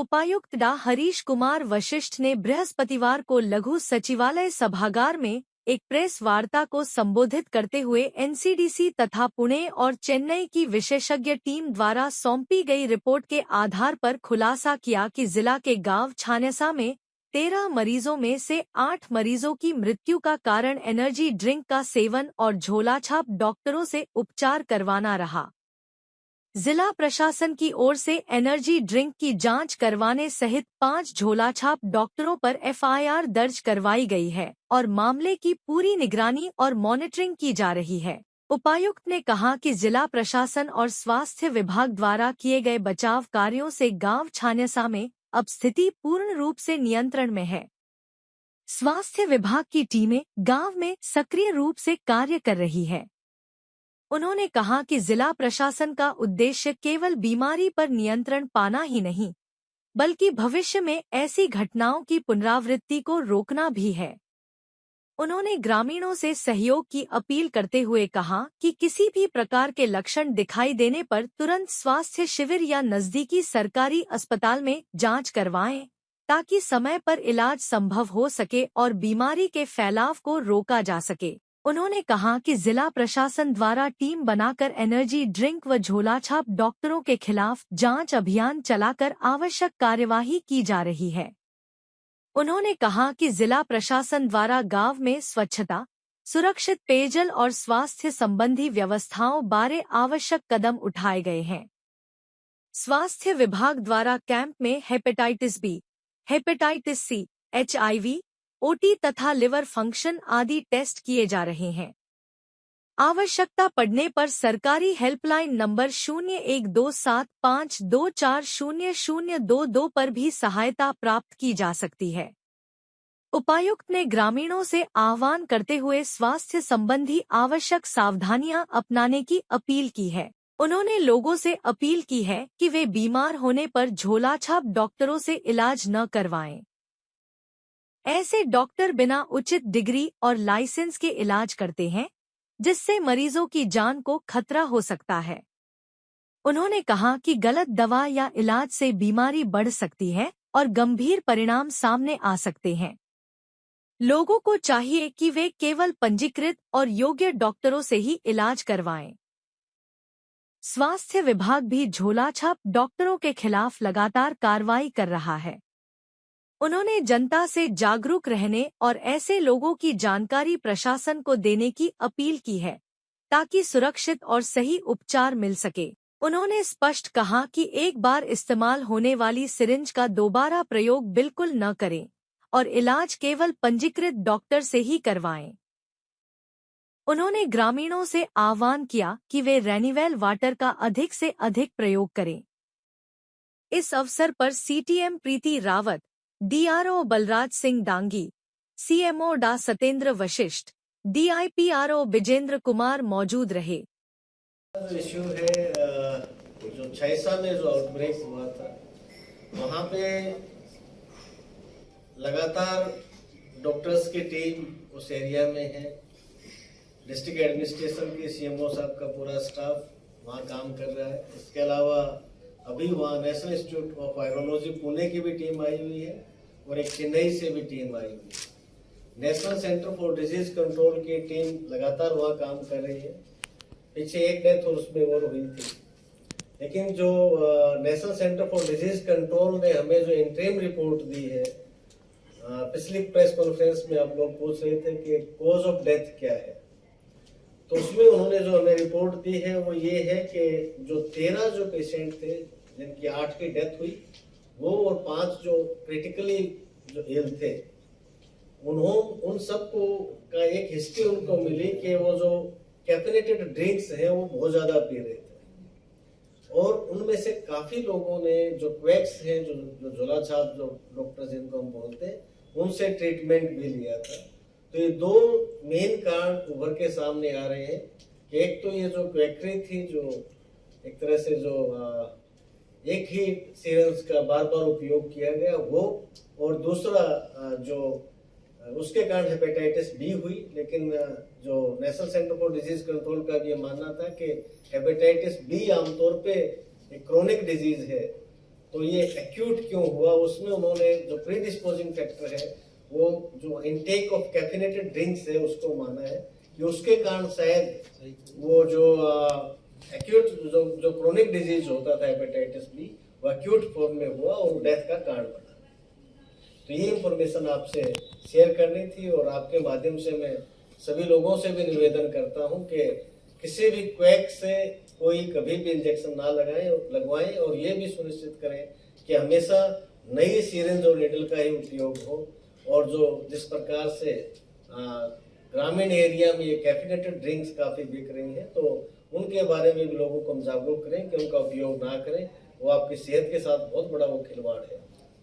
उपायुक्त डा हरीश कुमार वशिष्ठ ने बृहस्पतिवार को लघु सचिवालय सभागार में एक प्रेस वार्ता को संबोधित करते हुए एनसीडीसी तथा पुणे और चेन्नई की विशेषज्ञ टीम द्वारा सौंपी गई रिपोर्ट के आधार पर खुलासा किया कि जिला के गांव छानेसा में 13 मरीजों में से 8 मरीजों की मृत्यु का कारण एनर्जी ड्रिंक का सेवन और झोलाछाप डॉक्टरों से उपचार करवाना रहा। जिला प्रशासन की ओर से एनर्जी ड्रिंक की जांच करवाने सहित 5 झोलाछाप डॉक्टरों पर एफआईआर दर्ज करवाई गई है और मामले की पूरी निगरानी और मॉनिटरिंग की जा रही है। उपायुक्त ने कहा कि जिला प्रशासन और स्वास्थ्य विभाग द्वारा किए गए बचाव कार्यों से गांव छानेसा में अब स्थिति पूर्ण रूप से नियंत्रण में है। स्वास्थ्य विभाग की टीमें गांव में सक्रिय रूप से कार्य कर रही है। उन्होंने कहा कि जिला प्रशासन का उद्देश्य केवल बीमारी पर नियंत्रण पाना ही नहीं, बल्कि भविष्य में ऐसी घटनाओं की पुनरावृत्ति को रोकना भी है। उन्होंने ग्रामीणों से सहयोग की अपील करते हुए कहा कि किसी भी प्रकार के लक्षण दिखाई देने पर तुरंत स्वास्थ्य शिविर या नजदीकी सरकारी अस्पताल में जांच करवाएं, ताकि समय पर इलाज संभव हो सके और बीमारी के फैलाव को रोका जा सके। उन्होंने कहा कि जिला प्रशासन द्वारा टीम बनाकर एनर्जी ड्रिंक व झोलाछाप डॉक्टरों के खिलाफ जांच अभियान चलाकर आवश्यक कार्यवाही की जा रही है। उन्होंने कहा कि जिला प्रशासन द्वारा गांव में स्वच्छता, सुरक्षित पेयजल और स्वास्थ्य संबंधी व्यवस्थाओं बारे आवश्यक कदम उठाए गए हैं। स्वास्थ्य विभाग द्वारा कैंप में hepatitis B, hepatitis C, HIV, OT तथा लिवर फंक्शन आदि टेस्ट किए जा रहे हैं। आवश्यकता पड़ने पर सरकारी हेल्पलाइन नंबर 012752400022 पर भी सहायता प्राप्त की जा सकती है। उपायुक्त ने ग्रामीणों से आह्वान करते हुए स्वास्थ्य संबंधी आवश्यक सावधानियां अपनाने की अपील की है। उन्होंने लोगों से अपील की है कि वे बीमार होने पर झोलाछाप डॉक्टरों से इलाज न करवाएं। ऐसे डॉक्टर बिना उचित डिग्री और लाइसेंस के इलाज करते हैं, जिससे मरीजों की जान को खतरा हो सकता है। उन्होंने कहा कि गलत दवा या इलाज से बीमारी बढ़ सकती है और गंभीर परिणाम सामने आ सकते हैं। लोगों को चाहिए कि वे केवल पंजीकृत और योग्य डॉक्टरों से ही इलाज करवाएं। स्वास्थ्य विभाग भी झोलाछाप डॉक्टरों के खिलाफ लगातार कार्रवाई कर रहा है। उन्होंने जनता से जागरूक रहने और ऐसे लोगों की जानकारी प्रशासन को देने की अपील की है, ताकि सुरक्षित और सही उपचार मिल सके। उन्होंने स्पष्ट कहा कि एक बार इस्तेमाल होने वाली सिरिंज का दोबारा प्रयोग बिल्कुल न करें और इलाज केवल पंजीकृत डॉक्टर से ही करवाएं। उन्होंने ग्रामीणों से आह्वान किया कि वे रेनीवेल वाटर का अधिक से अधिक प्रयोग करें। इस अवसर पर CTM प्रीति रावत, DRO बलराज सिंह डांगी, CMO डा सतेंद्र वशिष्ठ, DIPRO बिजेंद्र कुमार मौजूद रहे। इश्यू है जो छानेसा में जो आउटब्रेक हुआ था, वहाँ पे लगातार डॉक्टर्स की टीम उस एरिया में है। डिस्ट्रिक्ट एडमिनिस्ट्रेशन की CMO साहब का पूरा स्टाफ वहाँ काम कर रहा है। इसके अलावा अभी वहाँ national institute of virology Pune की भी टीम आई हुई है और एक चेन्नई से भी टीम आई हुई है। National centre for disease control की टीम लगातार वहाँ काम कर रही है। पीछे एक डेथ और उसमें और हुई थी, लेकिन जो national centre for disease control ने हमें जो इंटरिम रिपोर्ट दी है, पिछली प्रेस कॉन्फ्रेंस में आप लोग पूछ रहे थे कि कॉज ऑफ डेथ क्या है, तो उसमें उन्होंने जो हमें रिपोर्ट दी है वो ये है कि जो 13 जो पेशेंट थे जिनकी 8 की डेथ हुई, वो और 5 जो क्रिटिकली जो इल थे, उन सबको का एक हिस्ट्री उनको मिली कि वो जो कैफिनेटेड ड्रिंक्स है वो बहुत ज्यादा पी रहे थे और उनमें से काफी लोगों ने जो क्वैक्स हैं, जो झोलाछाप जो डॉक्टर जिनको हम बोलते हैं, उनसे ट्रीटमेंट भी लिया था। तो ये 2 मेन कारण उभर के सामने आ रहे हैं कि एक तो ये जो क्वैकरी थी, जो एक तरह से जो एक ही सिरिंज का बार बार उपयोग किया गया वो, और दूसरा जो उसके कारण हेपेटाइटिस बी हुई। लेकिन जो national centre for disease control का भी ये मानना था कि हेपेटाइटिस बी आमतौर पे एक क्रोनिक डिजीज है, तो ये एक्यूट क्यों हुआ, उसमें उन्होंने जो प्रीडिस्पोजिंग फैक्टर है वो जो इनटेक ऑफ कैफिनेटेड ड्रिंक्स है उसको माना है कि उसके कारण शायद वो जो एक्यूट जो क्रोनिक डिजीज होता था हेपेटाइटिस बी वो एक्यूट फॉर्म में हुआ और डेथ का कारण बना। तो ये इंफॉर्मेशन आपसे शेयर करनी थी और आपके माध्यम से मैं सभी लोगों से भी निवेदन करता हूं कि किसी भी क्वैक से कोई कभी भी इंजेक्शन ना लगवाएं और ये भी सुनिश्चित करें कि हमेशा नई सिरिंज और नीडल का ही उपयोग हो। और जो जिस प्रकार से ग्रामीण एरिया में ये कैफिनेटेड ड्रिंक्स काफी बिक रही हैं, तो उनके बारे में भी लोगों को हम जागरूक करें कि उनका उपयोग ना करें, वो आपकी सेहत के साथ बहुत बड़ा वो खिलवाड़ है।